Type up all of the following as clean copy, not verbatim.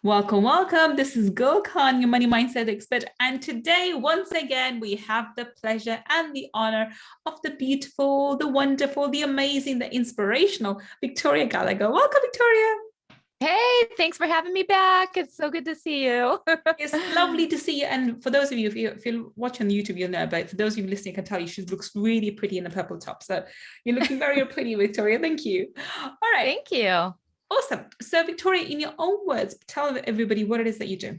Welcome, welcome. This is Gull, your money mindset expert. And today, once again, we have the pleasure and the honor of the beautiful, the wonderful, the amazing, the inspirational Victoria Gallagher. Welcome, Victoria. Hey, thanks for having me back. It's so good to see you. It's lovely to see you. And for those of you, if you're watching on YouTube, you'll know, but for those of you listening, I can tell you she looks really pretty in a purple top. So you're looking very pretty, Victoria. Thank you. All right. Thank you. Awesome. So Victoria, in your own words, tell everybody what it is that you do.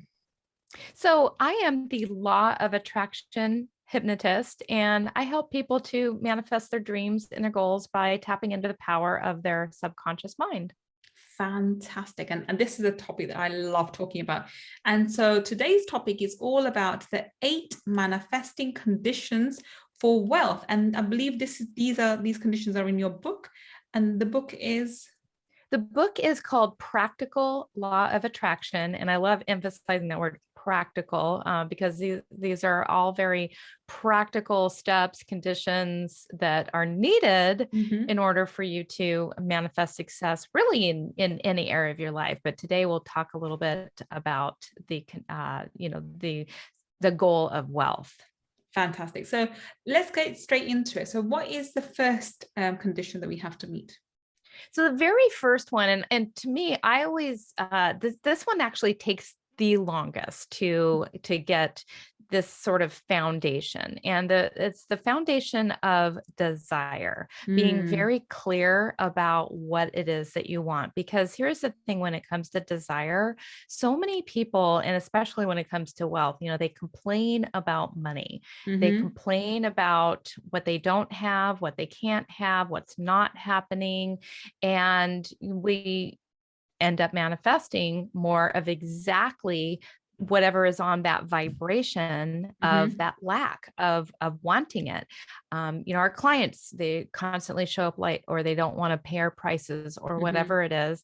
So I am the law of attraction hypnotist, and I help people to manifest their dreams and their goals by tapping into the power of their subconscious mind. Fantastic. And this is a topic that I love talking about. And so today's topic is all about the 8 manifesting conditions for wealth. And I believe these conditions are in your book. And the book is called Practical Law of Attraction. And I love emphasizing that word practical because these are all very practical steps, conditions that are needed in order for you to manifest success really in any area of your life. But today we'll talk a little bit about the goal of wealth. Fantastic. So let's get straight into it. So what is the first condition that we have to meet? So the very first one, and to me, I always this one actually takes the longest to get this sort of foundation, and it's the foundation of desire, being very clear about what it is that you want. Because here's the thing: when it comes to desire, so many people, and especially when it comes to wealth, they complain about money. They complain about what they don't have, what they can't have, what's not happening, and we end up manifesting more of exactly whatever is on that vibration of that lack of wanting it. Our clients, they constantly show up late, or they don't want to pay our prices, or whatever it is.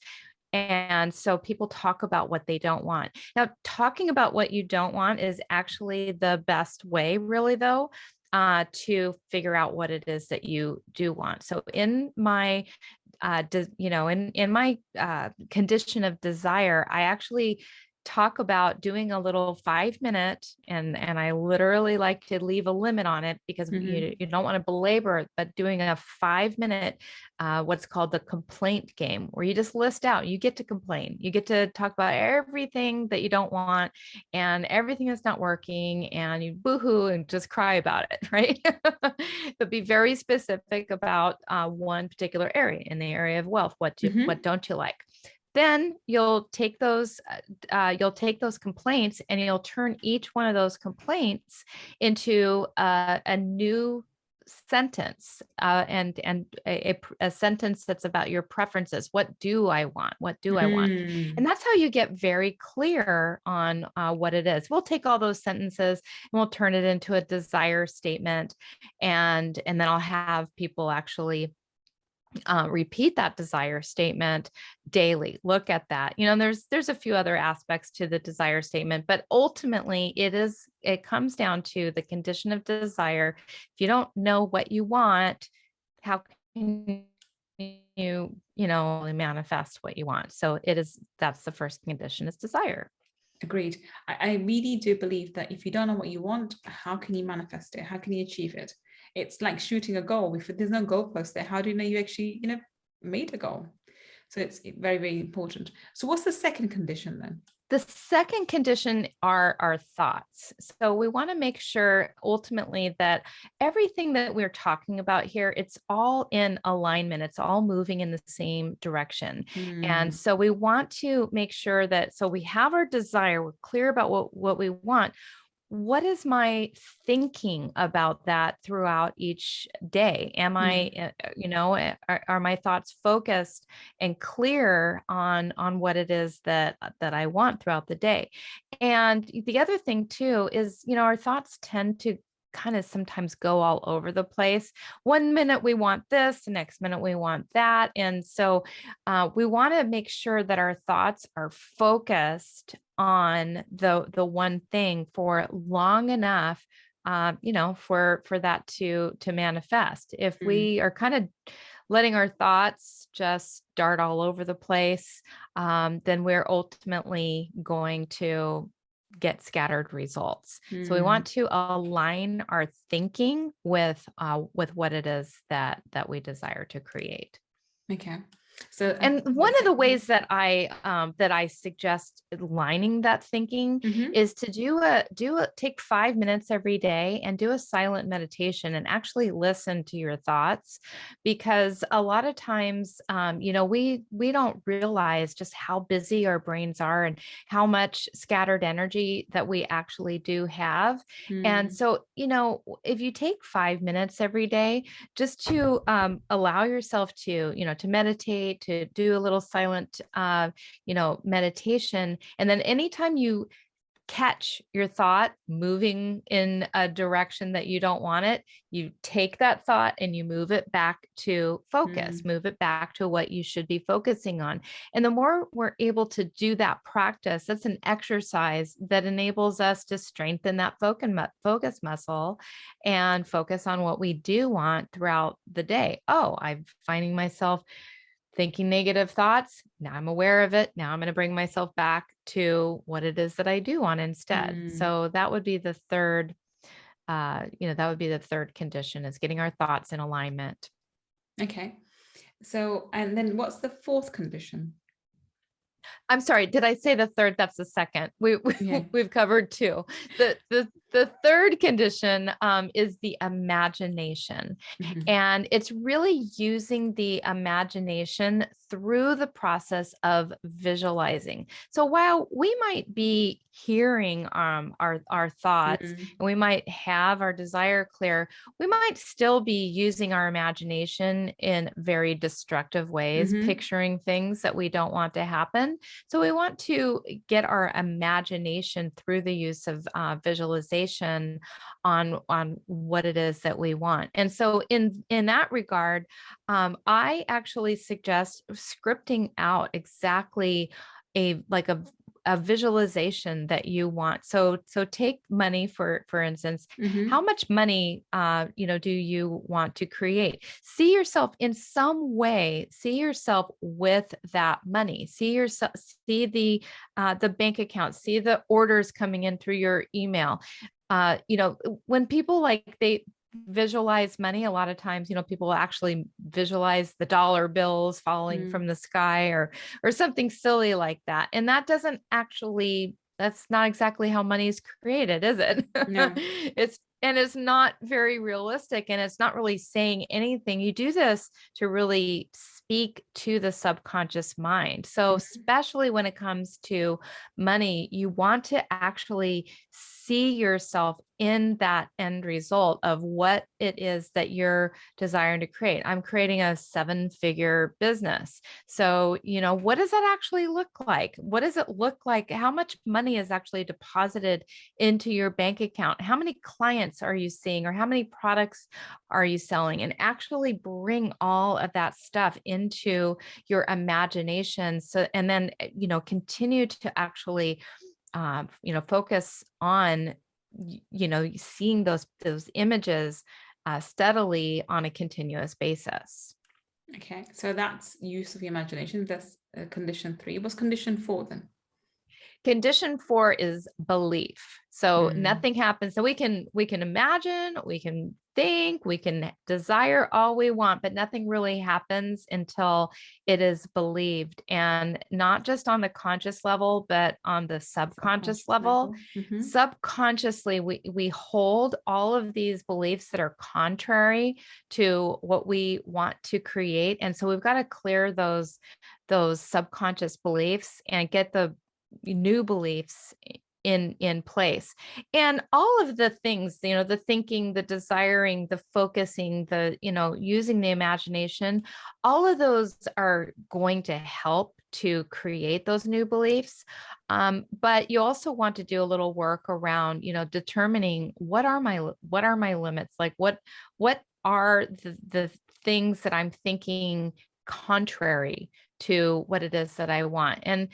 And so people talk about what they don't want. Now, talking about what you don't want is actually the best way, really, though, to figure out what it is that you do want. So in my in my condition of desire, I actually talk about doing a little 5-minute, and I literally like to leave a limit on it because you don't want to belabor it, but doing a 5-minute, what's called the complaint game, where you just list out, you get to complain, you get to talk about everything that you don't want and everything that's not working, and you boohoo and just cry about it, right? But be very specific about one particular area. In the area of wealth, what don't you like? Then you'll take those complaints, and you'll turn each one of those complaints into a new sentence, and a sentence that's about your preferences. What do I want? What do I want? And that's how you get very clear on what it is. We'll take all those sentences and we'll turn it into a desire statement, and then I'll have people actually repeat that desire statement daily. Look at that. There's a few other aspects to the desire statement, but ultimately it comes down to the condition of desire. If you don't know what you want, how can you manifest what you want? So that's the first condition, is desire. Agreed. I really do believe that if you don't know what you want, how can you manifest it? How can you achieve it? It's like shooting a goal. If there's no goalpost there, how do you know you actually, made a goal? So it's very, very important. So what's the second condition then? The second condition are our thoughts. So we want to make sure ultimately that everything that we're talking about here, it's all in alignment. It's all moving in the same direction. And so we want to make sure that, so we have our desire, we're clear about what we want. What is my thinking about that throughout each day? Am I, are my thoughts focused and clear on what it is that I want throughout the day? And the other thing too is, our thoughts tend to kind of sometimes go all over the place. One minute we want this, the next minute we want that. And so we want to make sure that our thoughts are focused on the one thing for long enough, for that to manifest. If we are kind of letting our thoughts just dart all over the place, then we're ultimately going to get scattered results. So we want to align our thinking with what it is that we desire to create. Okay. So, and one of the ways that I suggest aligning that thinking is to take 5 minutes every day and do a silent meditation and actually listen to your thoughts, because a lot of times, we don't realize just how busy our brains are and how much scattered energy that we actually do have. And so, if you take 5 minutes every day just to allow yourself to, to meditate, to do a little silent, meditation. And then anytime you catch your thought moving in a direction that you don't want it, you take that thought and you move it back to focus, move it back to what you should be focusing on. And the more we're able to do that practice, that's an exercise that enables us to strengthen that focus muscle and focus on what we do want throughout the day. Oh, I'm finding myself thinking negative thoughts. Now I'm aware of it. Now I'm going to bring myself back to what it is that I do want instead. So that would be the third, condition, is getting our thoughts in alignment. Okay. So, and then what's the fourth condition? I'm sorry, did I say the third? That's the second. We've covered two. The third condition is the imagination. And it's really using the imagination through the process of visualizing. So while we might be hearing our thoughts and we might have our desire clear, we might still be using our imagination in very destructive ways, picturing things that we don't want to happen. So we want to get our imagination through the use of visualization on what it is that we want. And so in that regard, I actually suggest scripting out exactly a visualization that you want. So take money for instance. How much money do you want to create? See yourself in some way, see yourself with that money. See the bank account, see the orders coming in through your email. When people they visualize money, a lot of times, people actually visualize the dollar bills falling from the sky or something silly like that. And that's not exactly how money is created, is it? No. It's not very realistic, and it's not really saying anything. You do this to really speak to the subconscious mind. So especially when it comes to money, you want to actually see yourself in that end result of what it is that you're desiring to create. I'm creating a 7-figure business. So, what does that actually look like? What does it look like? How much money is actually deposited into your bank account? How many clients are you seeing, or how many products are you selling? And actually bring all of that stuff into your imagination. So, and then, continue to actually, focus on, seeing those images steadily on a continuous basis. Okay, so that's use of the imagination. That's condition 3. What's condition 4 then? Condition 4 is belief. So nothing happens. So we can imagine, we can think, we can desire all we want, but nothing really happens until it is believed. And not just on the conscious level, but on the subconscious level. Subconsciously, we hold all of these beliefs that are contrary to what we want to create. And so we've got to clear those subconscious beliefs and get the new beliefs in place. And all of the things, the thinking, the desiring, the focusing, the, using the imagination, all of those are going to help to create those new beliefs. But you also want to do a little work around, determining what are my limits? Like what are the things that I'm thinking contrary to what it is that I want? And,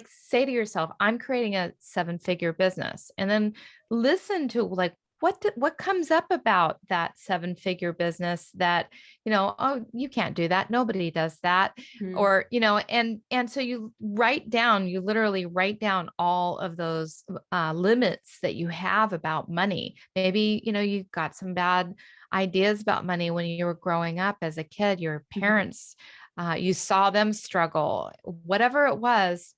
say to yourself, I'm creating a 7-figure business, and then listen to what comes up about that 7-figure business that, oh, you can't do that. Nobody does that. Or, and so you literally write down all of those limits that you have about money. Maybe, you've got some bad ideas about money when you were growing up as a kid, your parents, you saw them struggle, whatever it was.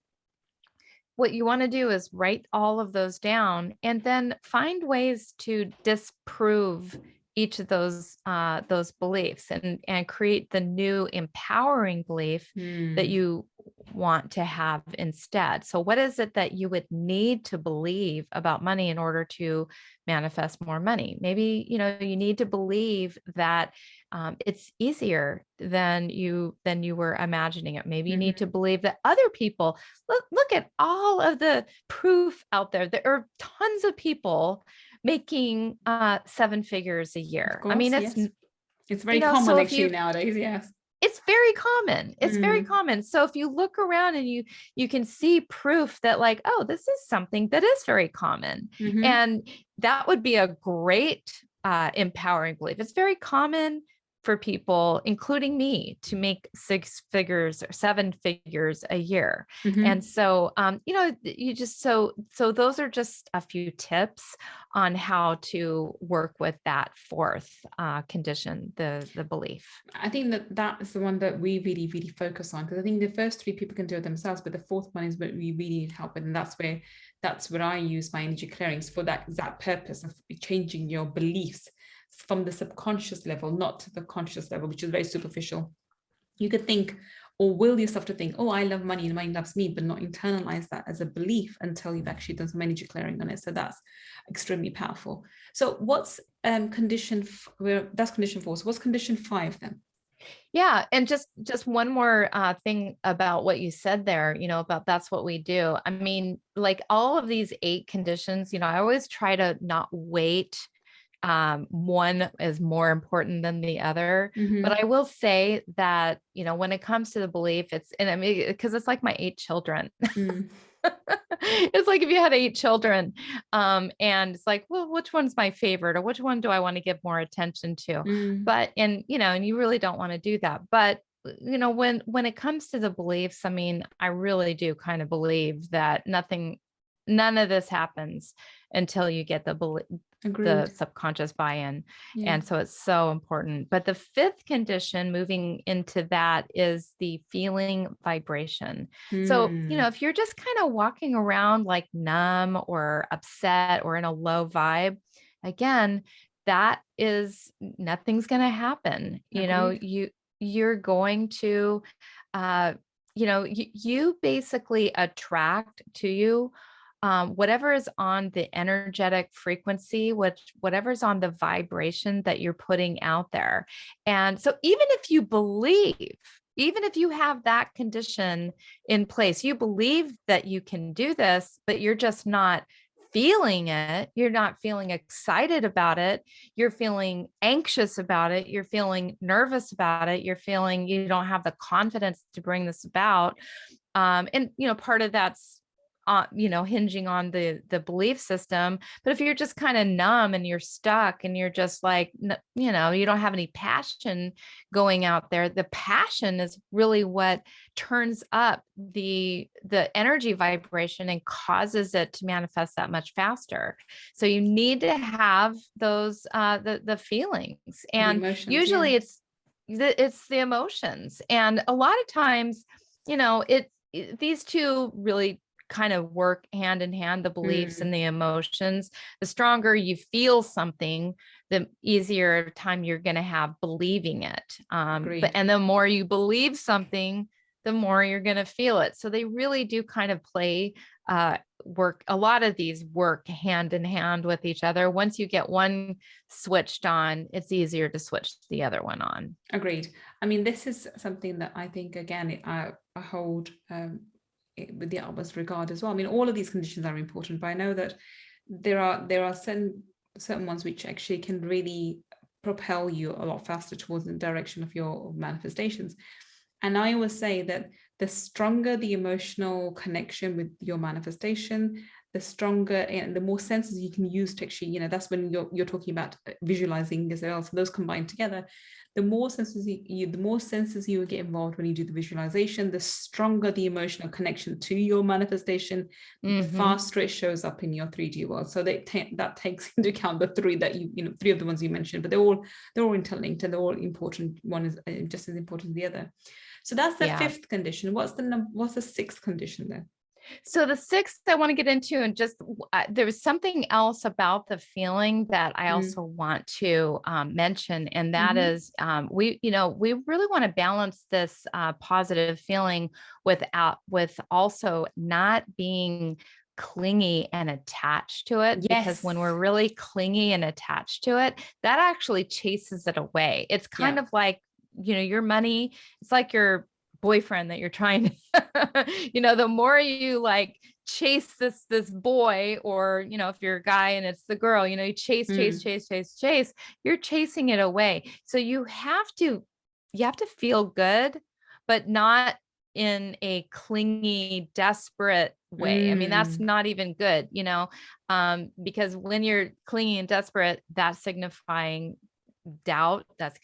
What you want to do is write all of those down and then find ways to disprove each of those beliefs and create the new empowering belief that you want to have instead. So what is it that you would need to believe about money in order to manifest more money? Maybe, you need to believe that it's easier than you were imagining it. Maybe you need to believe that other people look at all of the proof out there. There are tons of people making 7 figures a year. Course, I mean, it's very common so actually nowadays. Yes. It's very common. It's very common. So if you look around and you can see proof that like, oh, this is something that is very common. And that would be a great empowering belief. It's very common for people, including me, to make 6 figures or 7 figures a year. And so, you just, so those are just a few tips on how to work with that 4th condition, the belief. I think that is the one that we really, really focus on, because I think the first 3 people can do it themselves, but the 4th one is what we really need help with. And that's where I use my energy clearings for that exact purpose of changing your beliefs from the subconscious level, not to the conscious level, which is very superficial. You could think or will yourself to think, oh, I love money and money loves me, but not internalize that as a belief until you've actually done some energy clearing on it. So that's extremely powerful. So what's condition? That's condition 4. So what's condition 5 then? Yeah. And just one more thing about what you said there, about that's what we do. I mean, like all of these 8 conditions, I always try to not wait. One is more important than the other, but I will say that, when it comes to the belief, because it's like my 8 children. It's like if you had 8 children, and it's like, well, which one's my favorite, or which one do I want to give more attention to? But, and you really don't want to do that. But, when it comes to the beliefs, I mean, I really do kind of believe that none of this happens until you get the subconscious buy-in. Yeah. And so it's so important. But the 5th condition, moving into that, is the feeling vibration. So, if you're just kind of walking around like numb or upset or in a low vibe, again, that is, nothing's going to happen. You're going to, you basically attract to you whatever is on the energetic frequency, whatever's on the vibration that you're putting out there. And so even if you have that condition in place, you believe that you can do this, but you're just not feeling it. You're not feeling excited about it. You're feeling anxious about it. You're feeling nervous about it. You're feeling you don't have the confidence to bring this about. And, part of that's hinging on the belief system. But if you're just kind of numb and you're stuck and you're just like, you don't have any passion going out there, the passion is really what turns up the energy vibration and causes it to manifest that much faster. So you need to have those, the feelings, and emotions, usually it's the emotions. And a lot of times, these two really kind of work hand in hand, the beliefs and the emotions. The stronger you feel something, the easier time you're going to have believing it. And the more you believe something, the more you're going to feel it. So they really do kind of work. A lot of these work hand in hand with each other. Once you get one switched on, it's easier to switch the other one on. Agreed. I mean, this is something that I think, again, I hold with the utmost regard as well. I mean, all of these conditions are important, but I know that there are certain ones which actually can really propel you a lot faster towards the direction of your manifestations. And I always say that the stronger the emotional connection with your manifestation, the stronger and the more senses you can use to actually, that's when you're talking about visualizing as well. So those combined together, the more senses you will get involved when you do the visualization, the stronger the emotional connection to your manifestation, the faster it shows up in your 3D world. So that takes into account the three that three of the ones you mentioned, but they're all interlinked, and they're all important. One is just as important as the other. So that's the fifth condition. What's the sixth condition then? So the sixth I want to get into, and just there was something else about the feeling that I also want to mention, and that is we really want to balance this positive feeling with also not being clingy and attached to it. Yes. Because when we're really clingy and attached to it, that actually chases it away. It's kind of like, your money, it's like your boyfriend that you're trying to, the more you like chase this boy, or, if you're a guy and it's the girl, you chase, you're chasing it away. So you have to feel good, but not in a clingy, desperate way. I mean, that's not even good, because when you're clingy and desperate, that's signifying doubt, that's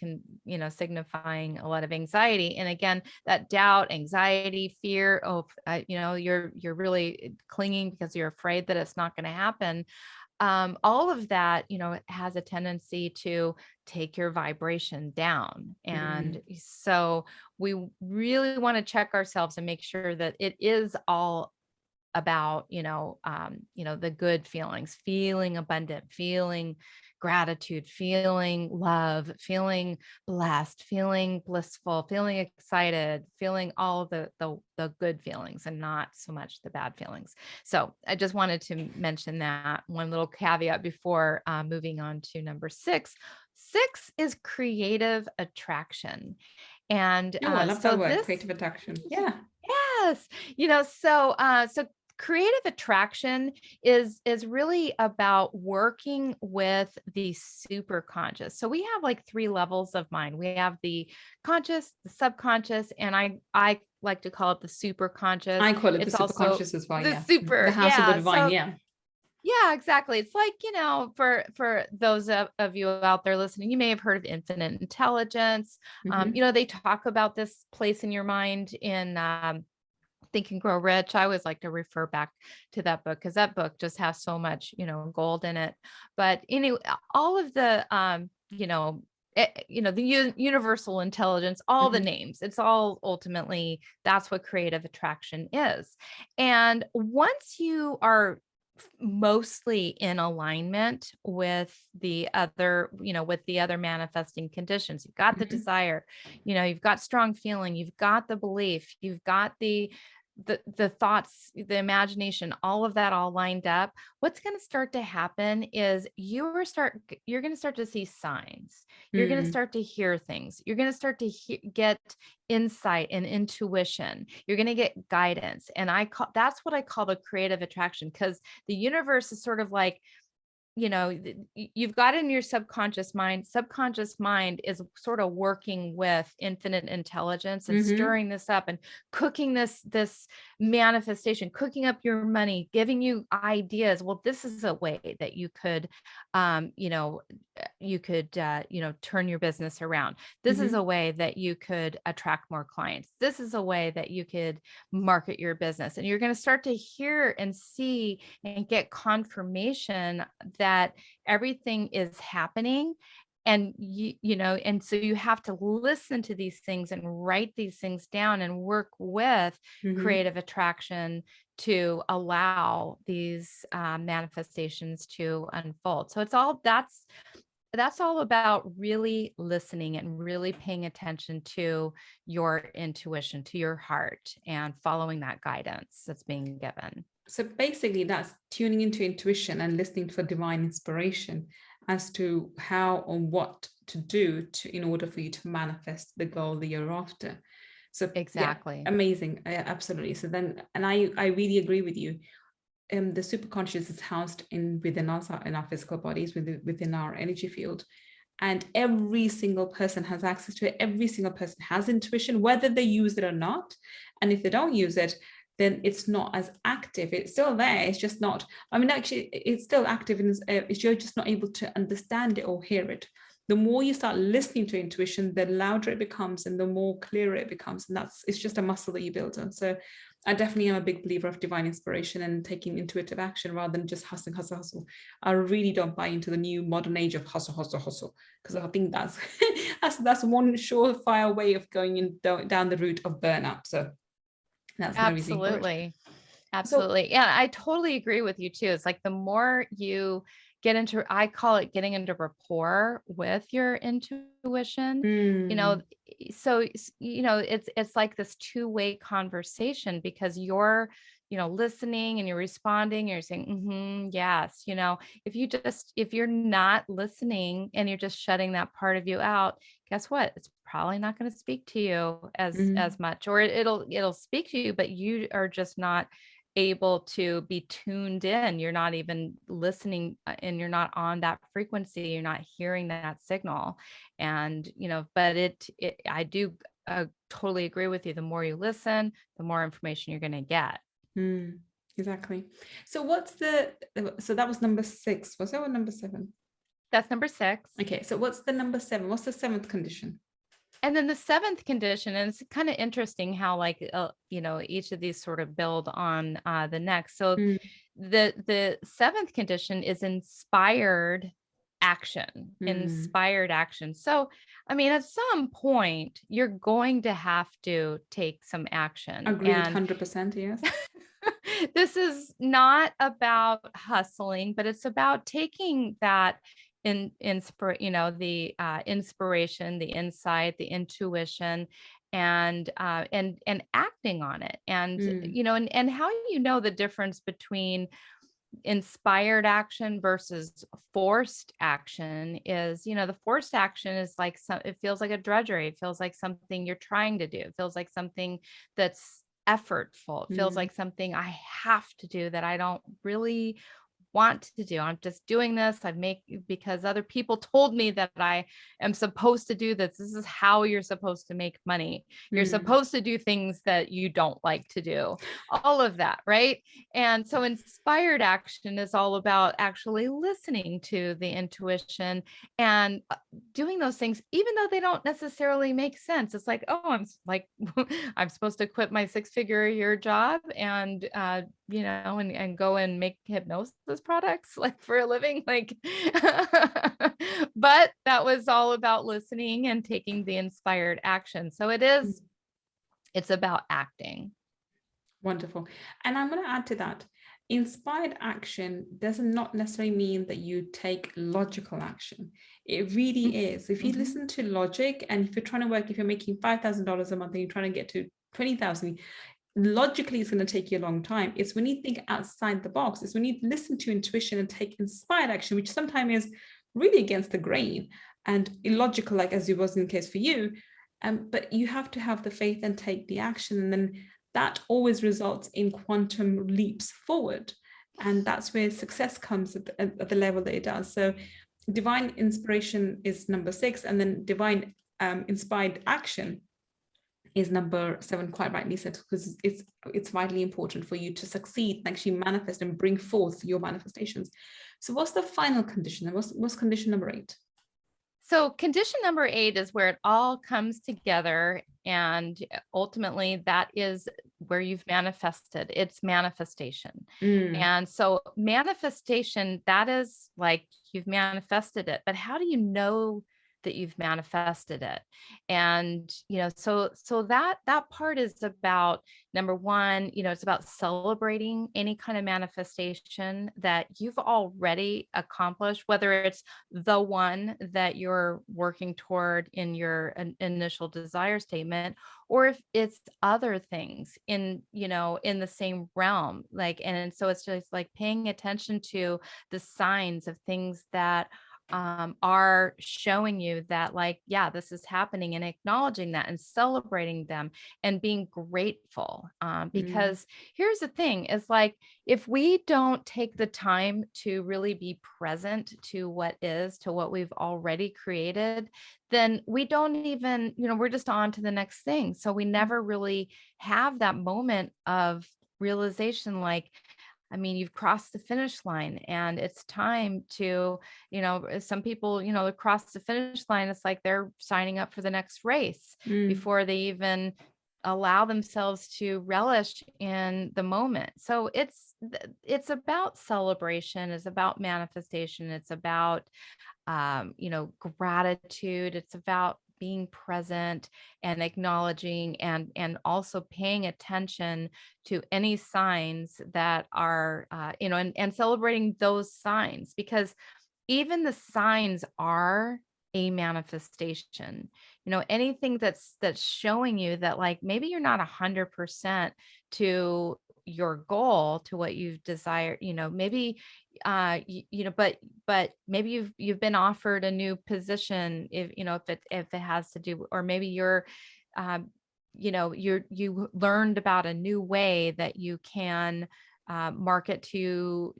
signifying a lot of anxiety. And again, that doubt, anxiety, fear of you're really clinging because you're afraid that it's not going to happen. All of that, has a tendency to take your vibration down. And so we really want to check ourselves and make sure that it is all about, the good feelings, feeling abundant, feeling gratitude, feeling love, feeling blessed, feeling blissful, feeling excited, feeling all the good feelings and not so much the bad feelings. So I just wanted to mention that one little caveat before moving on to number 6. 6 is creative attraction. And I love that word, creative attraction. Yeah. Yes. So creative attraction is really about working with the super conscious. So we have like 3 levels of mind. We have the conscious, the subconscious, and I like to call it the super conscious. I call it the super conscious as well. The super, the house of the divine. Yeah, exactly. It's like, for those of you out there listening, you may have heard of infinite intelligence. They talk about this place in your mind in Think and Grow Rich. I always like to refer back to that book because that book just has so much, gold in it. But anyway, all of the, the universal intelligence, all the names, it's all ultimately, that's what creative attraction is. And once you are mostly in alignment with the other, with the other manifesting conditions, you've got the desire, you've got strong feeling, you've got the belief, you've got the thoughts, the imagination, all of that all lined up, what's going to start to happen is you're going to start to see signs. You're going to start to hear things. You're going to start to get insight and intuition. You're going to get guidance. And that's what I call the creative attraction, because the universe is sort of like, you've got in your subconscious mind is sort of working with infinite intelligence and stirring this up and cooking this manifestation, cooking up your money, giving you ideas. Well, this is a way that you could, turn your business around. This is a way that you could attract more clients. This is a way that you could market your business. And you're going to start to hear and see and get confirmation that everything is happening. And and so you have to listen to these things and write these things down and work with creative attraction to allow these manifestations to unfold. So that's all about really listening and really paying attention to your intuition, to your heart, and following that guidance that's being given. So basically that's tuning into intuition and listening for divine inspiration as to how or what to do in order for you to manifest the goal that you're after. So exactly. Yeah, amazing. Absolutely. So then, and I really agree with you. The superconscious is housed within us, in our physical bodies, within our energy field. And every single person has access to it. Every single person has intuition, whether they use it or not. And if they don't use it, then it's not as active. It's still there. It's just not, I mean, actually, it's still active, and you're just not able to understand it or hear it. The more you start listening to intuition, the louder it becomes and the more clearer it becomes. And it's just a muscle that you build on. So I definitely am a big believer of divine inspiration and taking intuitive action rather than just hustling, hustle, hustle. I really don't buy into the new modern age of hustle, hustle, hustle, because I think that's that's one surefire way of going down the route of burnout. So that's my reason for it. Absolutely. So Absolutely. Yeah, I totally agree with you too. It's like the more you get into, I call it getting into rapport with your intuition, you know, so, it's like this two-way conversation because you're, listening and you're responding, you're saying, yes, if you're not listening and you're just shutting that part of you out, guess what? It's probably not going to speak to you as much, or it'll speak to you, but you are just not able to be tuned in. You're not even listening, and you're not on that frequency. You're not hearing that signal. And, but I do totally agree with you. The more you listen, the more information you're going to get. Exactly. So so that was number 6. Was that one number 7? That's number 6. Okay. So what's the number 7? What's the 7th condition? And then the 7th condition, and it's kind of interesting how each of these sort of build on the next. So the 7th condition is inspired action. So, I mean, at some point you're going to have to take some action. Agreed, 100%, yes. This is not about hustling, but it's about taking that the inspiration, the insight, the intuition, and acting on it. And and how the difference between inspired action versus forced action is, the forced action is like it feels like a drudgery. It feels like something you're trying to do. It feels like something that's effortful. It feels like something I have to do that I don't really want to do. I'm just doing this. Because other people told me that I am supposed to do this. This is how you're supposed to make money. You're supposed to do things that you don't like to do. All of that, right? And so inspired action is all about actually listening to the intuition and doing those things, even though they don't necessarily make sense. It's like, oh, I'm supposed to quit my 6-figure a year job and and go and make hypnosis products like for a living, but that was all about listening and taking the inspired action. So it's about acting. Wonderful. And I'm going to add to that. Inspired action does not necessarily mean that you take logical action. It really is. If you listen to logic, and if you're trying to work, if you're making $5,000 a month and you're trying to get to 20,000, logically it's going to take you a long time. It's when you think outside the box. It's when you listen to intuition and take inspired action, which sometimes is really against the grain and illogical, like as it was in the case for you. But you have to have the faith and take the action, and then that always results in quantum leaps forward. And that's where success comes at the level that it does. So divine inspiration is number 6, and then divine inspired action is number 7, quite rightly said, because it's vitally important for you to succeed and actually manifest and bring forth your manifestations. So what's the final condition? And what's condition number 8? So condition number 8 is where it all comes together. And ultimately that is where you've manifested. It's manifestation. And so manifestation, that is like you've manifested it, but how do you know that you've manifested it? And, so that part is about, number 1, it's about celebrating any kind of manifestation that you've already accomplished, whether it's the one that you're working toward in your initial desire statement, or if it's other things in the same realm. And so it's just like paying attention to the signs of things that are showing you that, this is happening, and acknowledging that and celebrating them and being grateful. Because here's the thing is, if we don't take the time to really be present to what we've already created, then we don't even, we're just on to the next thing. So we never really have that moment of realization, like, I mean, you've crossed the finish line and it's time to, some people, across the finish line, it's like they're signing up for the next race Mm. before they even allow themselves to relish in the moment. So it's about celebration, it's about manifestation, it's about gratitude. It's about being present and acknowledging and also paying attention to any signs that are, and celebrating those signs, because even the signs are a manifestation. Anything that's showing you that, like, maybe you're not 100% to your goal, to what you've desired, maybe but maybe you've been offered a new position, if it has to do, or maybe you're you learned about a new way that you can market to,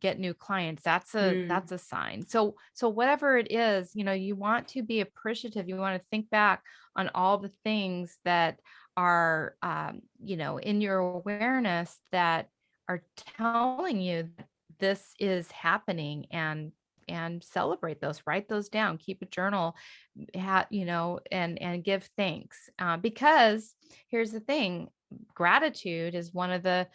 get new clients. That's Mm. a sign. So whatever it is, you want to be appreciative. You want to think back on all the things that are, in your awareness, that are telling you that this is happening, and celebrate those, write those down, keep a journal, and give thanks, because here's the thing: gratitude is one of the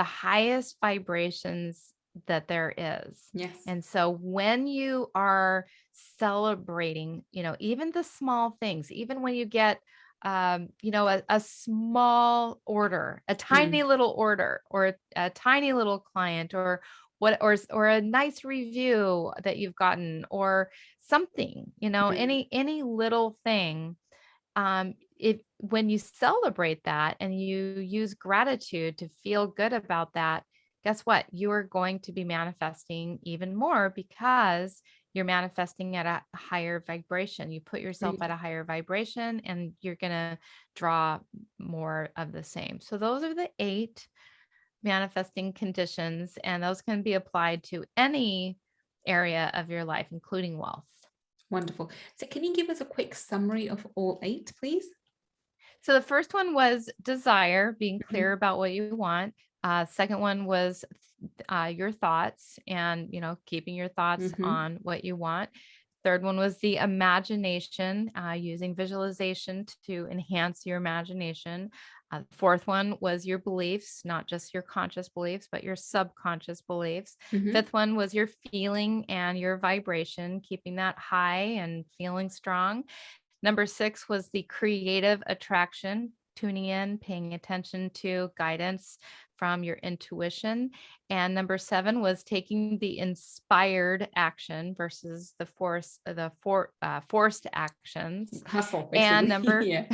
highest vibrations that there is. Yes. And so when you are celebrating, even the small things, even when you get, a small order, a tiny Mm. little order, or a tiny little client, or what, or a nice review that you've gotten, or something, Mm. any little thing, if when you celebrate that and you use gratitude to feel good about that, guess what? You are going to be manifesting even more, because you're manifesting at a higher vibration. You put yourself at Great. a higher vibration and you're going to draw more of the same. So those are the 8 manifesting conditions, and those can be applied to any area of your life, including wealth. Wonderful. So can you give us a quick summary of all 8, please? So the first one was desire, being clear Mhm. about what you want. Second one was your thoughts, and keeping your thoughts Mhm. on what you want. Third one was the imagination, using visualization to enhance your imagination. Fourth one was your beliefs, not just your conscious beliefs, but your subconscious beliefs. Mhm. Fifth one was your feeling and your vibration, keeping that high and feeling strong. Number 6 was the creative attraction, tuning in, paying attention to guidance from your intuition. And number 7 was taking the inspired action versus forced actions. Hustle, And basically. Yeah.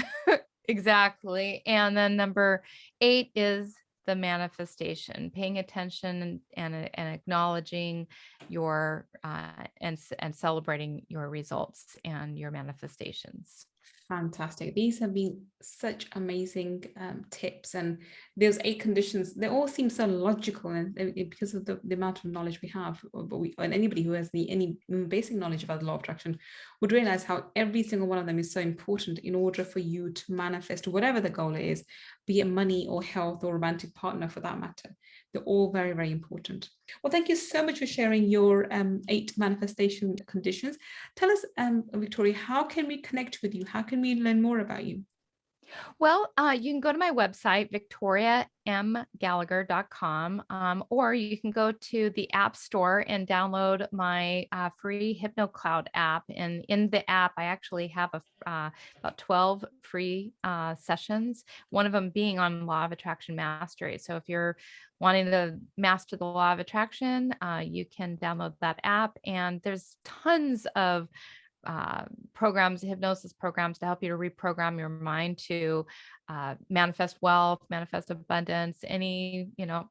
exactly. And then number 8 is the manifestation, paying attention and acknowledging your, and celebrating your results and your manifestations. Fantastic. These have been such amazing tips, and those 8 conditions, they all seem so logical, and because of the amount of knowledge we have, but and anybody who has any basic knowledge about the law of attraction would realize how every single one of them is so important in order for you to manifest whatever the goal is, be it money or health or romantic partner for that matter. They're all very, very important. Well, thank you so much for sharing your 8 manifestation conditions. Tell us, Victoria, how can we connect with you? How can we learn more about you? Well, you can go to my website, victoriamgallagher.com, or you can go to the App Store and download my free HypnoCloud app. And in the app, I actually have about 12 free sessions, one of them being on Law of Attraction Mastery. So if you're wanting to master the Law of Attraction, you can download that app. And there's tons of programs, hypnosis programs, to help you to reprogram your mind to manifest wealth, manifest abundance, and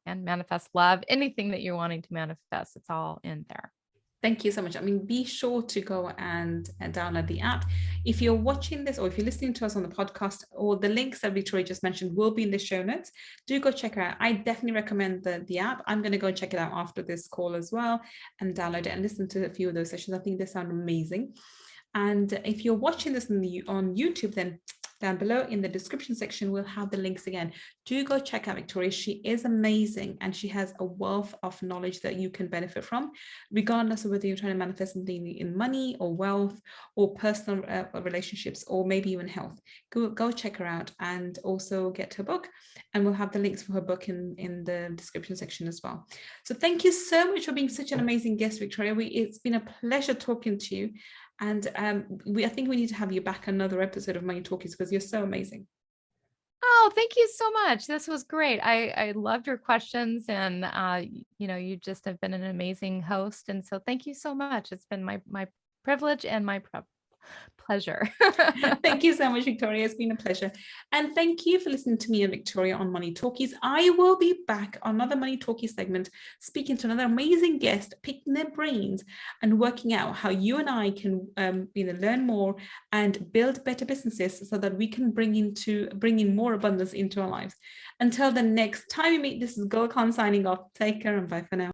manifest love, anything that you're wanting to manifest. It's all in there. Thank you so much. I mean, be sure to go and download the app. If you're watching this or if you're listening to us on the podcast, or the links that Victoria just mentioned will be in the show notes, do go check it out. I definitely recommend the app. I'm going to go check it out after this call as well and download it and listen to a few of those sessions. I think they sound amazing. And if you're watching this on YouTube, then down below in the description section. We'll have the links again. Do go check out Victoria. She is amazing, and she has a wealth of knowledge that you can benefit from, regardless of whether you're trying to manifest something in money or wealth or personal relationships, or maybe even health. Go check her out, and also get her book, and we'll have the links for her book in the description section as well. So thank you so much for being such an amazing guest, Victoria. It's been a pleasure talking to you, and I think we need to have you back another episode of Money Talkies, because you're so amazing. Oh, thank you so much. This was great. I loved your questions, and you just have been an amazing host. And so thank you so much. It's been my privilege and my pleasure. Thank you so much, Victoria. It's been a pleasure. And thank you for listening to me and Victoria on Money Talkies. I will be back on another Money Talkies segment, speaking to another amazing guest, picking their brains and working out how you and I can learn more and build better businesses, so that we can bring in more abundance into our lives. Until the next time we meet, this is Gull signing off. Take care and bye for now.